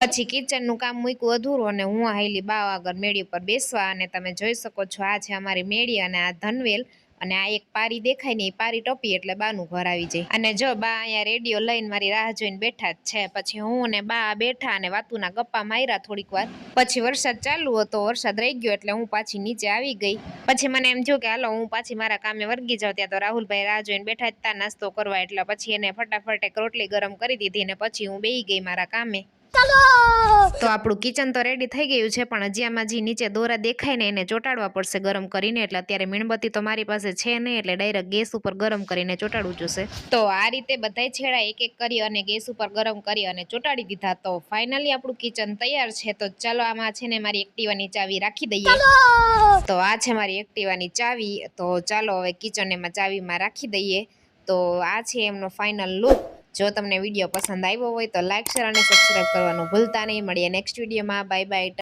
પછી કિચનનું કામ મૂક્યું અધૂરું અને હું આવેલી બા આગળ મેળી ઉપર બેસવા અને તમે જોઈ શકો છો આ છે અમારી મેળી અને આ ધનવેલ અને આ એક પારી દેખાય ને એ પારી ટપી એટલે બાનું ઘર આવી જાય અને જો બા અહીંયા રેડિયો લઈને મારી રાહ જોઈને બેઠા જ છે પછી હું ને બા બેઠા અને વાતુના ગપ્પા માર્યા થોડીક વાર પછી વરસાદ ચાલુ હતો વરસાદ રહી ગયો એટલે હું પાછી નીચે આવી ગઈ પછી મને એમ થયું કે હાલો હું પાછી મારા કામે વર્ગી જાઉં ત્યાં તો રાહુલભાઈ રાહ જોઈને બેઠા જ તા નાસ્તો કરવા એટલે પછી એને ફટાફટ એક રોટલી ગરમ કરી દીધી અને પછી હું બેહી ગઈ મારા કામે તો આપણું કિચન તો રેડી થઈ ગયું છે પણ હજી આમાં જે નીચે દોરા દેખાય ને એને ચોટાડવા પડશે ગરમ કરીને એટલે અત્યારે મીણબત્તી તો મારી પાસે છે નહીં એટલે ડાયરેક્ટ ગેસ ઉપર ગરમ કરીને ચોટાડવું જોશે તો આ રીતે બધાય છેડા એક એક કરી અને ગેસ ઉપર ગરમ કરી અને ચોટાડી દીધા તો ફાઇનલી આપણું કિચન તૈયાર છે તો ચાલો આમાં છે ને મારી એક્ટિવાની ચાવી રાખી દઈએ તો આ છે મારી એક્ટિવાની ચાવી તો ચાલો હવે કિચન એમાં ચાવીમાં રાખી દઈએ તો આ છે એમનો ફાઇનલ લુક જો તમને વિડીયો પસંદ આવ્યો હોય તો લાઈક શેર અને સબસ્ક્રાઇબ કરવાનું ભૂલતા નહીં મળીએ નેક્સ્ટ વિડીયોમાં બાય બાય